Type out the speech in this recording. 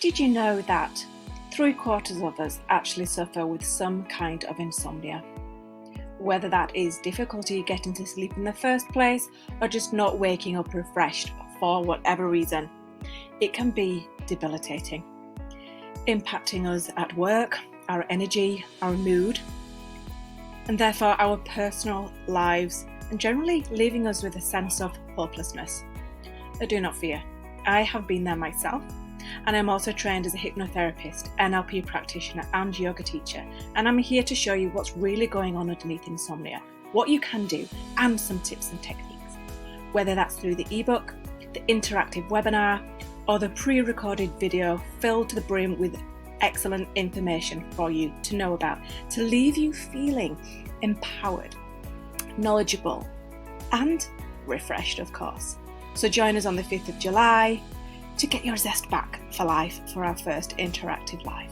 Did you know that 3/4 of us actually suffer with some kind of insomnia? Whether that is difficulty getting to sleep in the first place or just not waking up refreshed for whatever reason, it can be debilitating, impacting us at work, our energy, our mood, and therefore our personal lives, and generally leaving us with a sense of hopelessness. But do not fear, I have been there myself, and I'm also trained as a hypnotherapist, NLP practitioner and yoga teacher, and I'm here to show you what's really going on underneath insomnia, what you can do, and some tips and techniques. Whether that's through the ebook, the interactive webinar, or the pre-recorded video filled to the brim with excellent information for you to know about, to leave you feeling empowered, knowledgeable, and refreshed, of course. So join us on the 5th of July to get your zest back for life for our first interactive live.